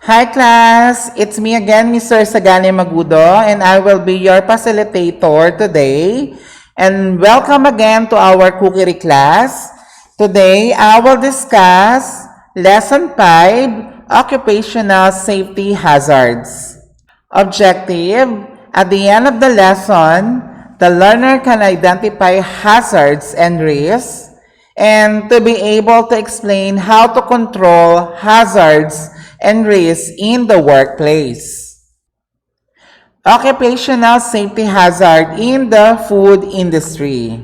Hi class, it's me again, Mr. Ganie Magudo, and I will be your facilitator today. And welcome again to our cookery class. Today, I will discuss Lesson 5, Occupational Safety Hazards. Objective: at the end of the lesson, the learner can identify hazards and risks, and to be able to explain how to control hazards and risks in the workplace. Occupational safety hazard in the food industry.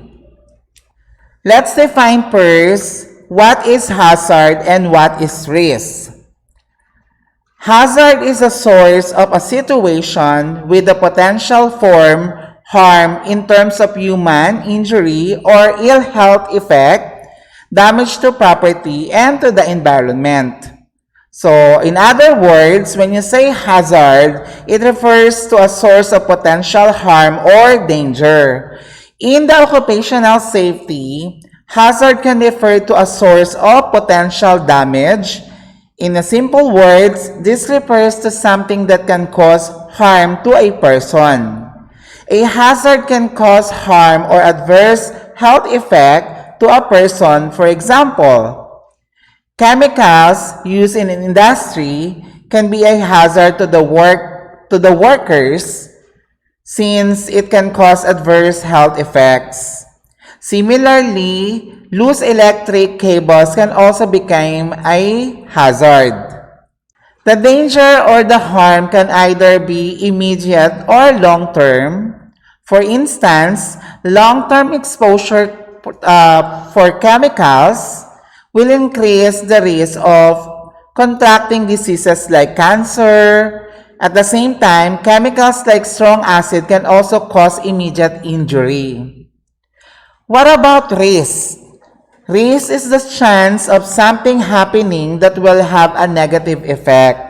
Let's define first what is hazard and what is risk. Hazard is a source of a situation with the potential for harm in terms of human injury or ill health effect, damage to property, and to the environment. So, in other words, when you say hazard, it refers to a source of potential harm or danger. In the occupational safety, hazard can refer to a source of potential damage. In simple words, this refers to something that can cause harm to a person. A hazard can cause harm or adverse health effect to a person. For example, chemicals used in an industry can be a hazard to the workers since it can cause adverse health effects. Similarly, loose electric cables can also become a hazard. The danger or the harm can either be immediate or long-term. For instance, long-term exposure for chemicals will increase the risk of contracting diseases like cancer. At the same time, chemicals like strong acid can also cause immediate injury. What about risk? Risk is the chance of something happening that will have a negative effect.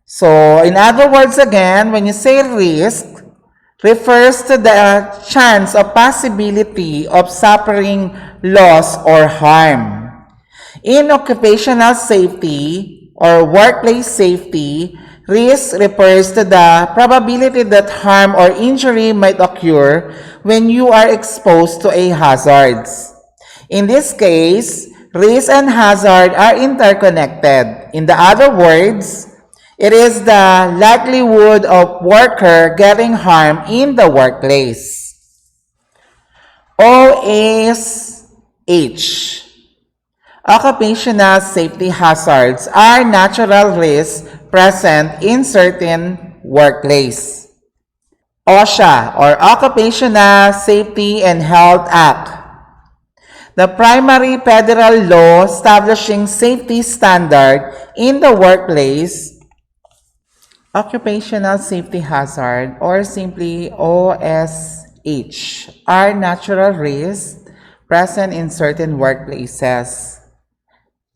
So, in other words again, when you say risk, refers to the chance or possibility of suffering loss or harm. In occupational safety or workplace safety, risk refers to the probability that harm or injury might occur when you are exposed to a hazard. In this case, risk and hazard are interconnected. In the other words, it is the likelihood of worker getting harm in the workplace. OSH. Occupational safety hazards are natural risks present in certain workplace. OSHA, or Occupational Safety and Health Act, the primary federal law establishing safety standard in the workplace. Occupational safety hazard, or simply OSH, are natural risks present in certain workplaces.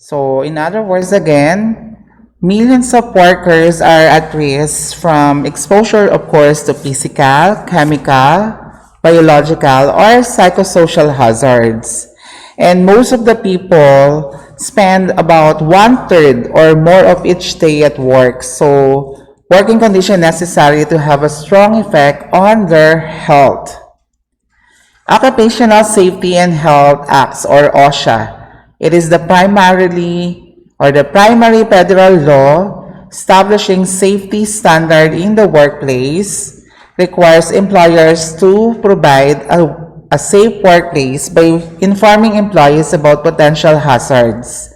So, in other words again, millions of workers are at risk from exposure, of course, to physical, chemical, biological, or psychosocial hazards. And most of the people spend about 1/3 or more of each day at work. So, working condition necessary to have a strong effect on their health. Occupational Safety and Health Acts, or OSHA. It is the primary federal law establishing safety standard in the workplace, requires employers to provide a safe workplace by informing employees about potential hazards,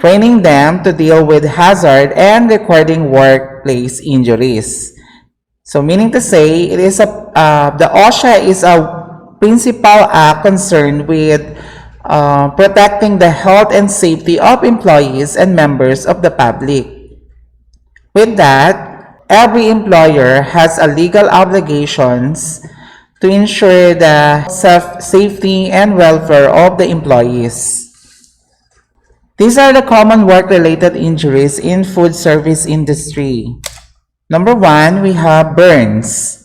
training them to deal with hazard, and recording workplace injuries. So meaning to say, it is the OSHA is a principal act concerned with protecting the health and safety of employees and members of the public. With that, every employer has a legal obligations to ensure the safety and welfare of the employees. These are the common work-related injuries in food service industry. Number 1, we have burns.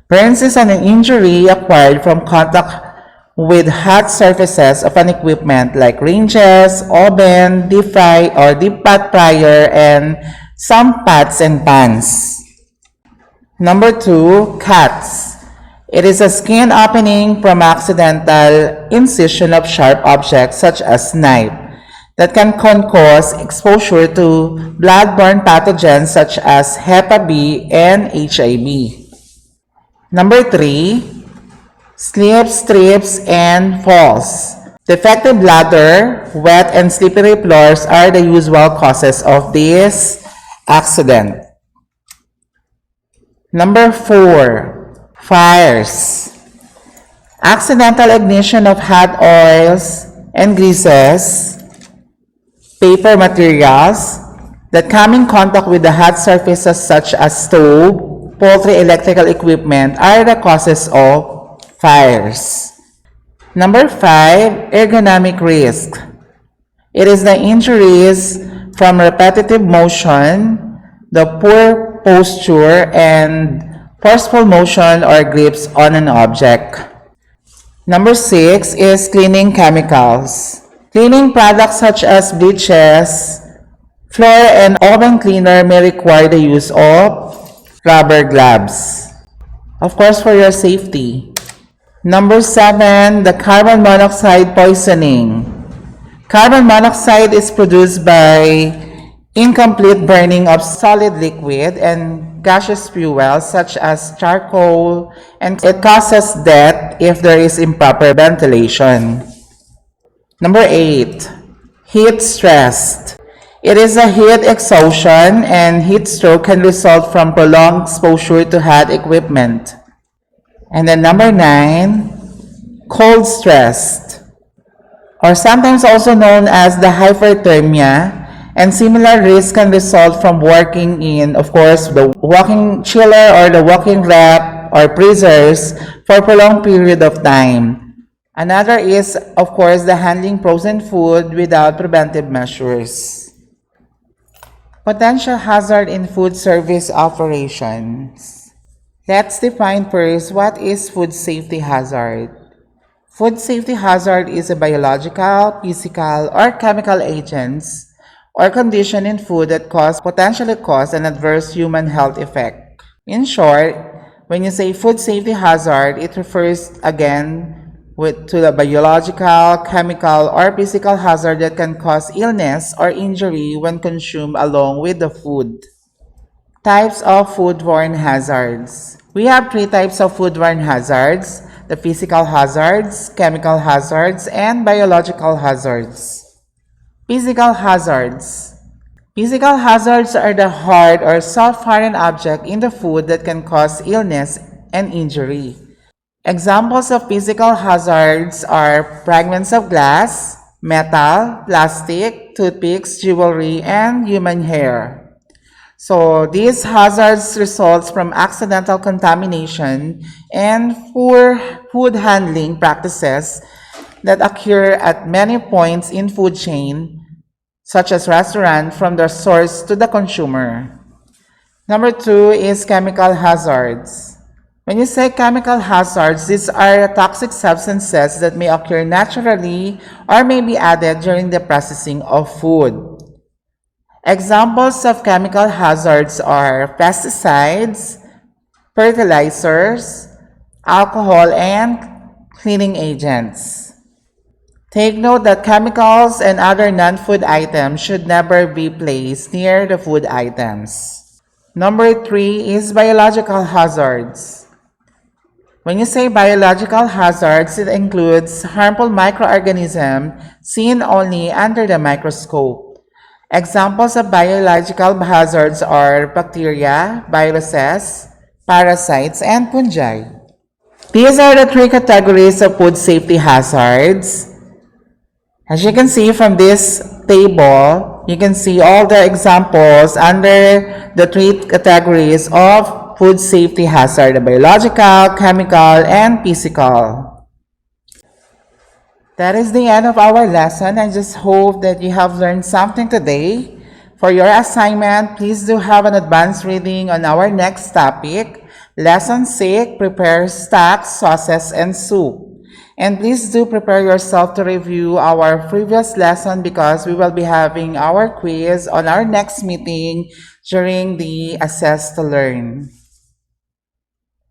Burns is an injury acquired from contact with hot surfaces of an equipment like ranges, oven, deep fry or deep pot fryer, and some pots and pans. Number 2, cuts. It is a skin opening from accidental incision of sharp objects such as knife that can cause exposure to blood-borne pathogens such as Hep B and HIV. Number 3, slips, trips, and falls. Defective bladder, wet and slippery floors are the usual causes of this accident. Number 4, fires. Accidental ignition of hot oils and greases, paper materials that come in contact with the hot surfaces such as stove, poultry electrical equipment are the causes of fires. Number 5, ergonomic risk. It is the injuries from repetitive motion, the poor posture, and forceful motion or grips on an object. Number 6 is cleaning chemicals. Cleaning products such as bleaches, floor and oven cleaner may require the use of rubber gloves, of course for your safety. Number 7, the carbon monoxide poisoning. Carbon monoxide is produced by incomplete burning of solid liquid and gaseous fuels such as charcoal, and it causes death if there is improper ventilation. Number 8, heat stress. It is a heat exhaustion, and heat stroke can result from prolonged exposure to hot equipment. And then number 9, cold stress, or sometimes also known as the hyperthermia, and similar risks can result from working in, of course, the walking chiller or the walking wrap or freezers for a prolonged period of time. Another is, of course, the handling frozen food without preventive measures. Potential hazard in food service operations. Let's define first what is food safety hazard. Food safety hazard is a biological, physical, or chemical agents or condition in food that potentially cause an adverse human health effect. In short, when you say food safety hazard, it refers again to the biological, chemical, or physical hazard that can cause illness or injury when consumed along with the food. Types of foodborne hazards. We have 3 types of foodborne hazards: the physical hazards, chemical hazards, and biological hazards. Physical hazards. Physical hazards are the hard or soft foreign object in the food that can cause illness and injury. Examples of physical hazards are fragments of glass, metal, plastic, toothpicks, jewelry, and human hair. So these hazards result from accidental contamination and poor food handling practices that occur at many points in food chain, such as restaurant, from the source to the consumer. Number 2 is chemical hazards. When you say chemical hazards, these are toxic substances that may occur naturally or may be added during the processing of food. Examples of chemical hazards are pesticides, fertilizers, alcohol, and cleaning agents. Take note that chemicals and other non-food items should never be placed near the food items. Number 3 is biological hazards. When you say biological hazards, it includes harmful microorganisms seen only under the microscope. Examples of biological hazards are bacteria, viruses, parasites, and fungi. These are the 3 categories of food safety hazards. As you can see from this table, you can see all the examples under the 3 categories of food safety hazard: the biological, chemical, and physical. That is the end of our lesson. I just hope that you have learned something today. For your assignment, please do have an advanced reading on our next topic, Lesson 6, Prepare Stock, Sauces, and Soup. And please do prepare yourself to review our previous lesson because we will be having our quiz on our next meeting during the assess to learn.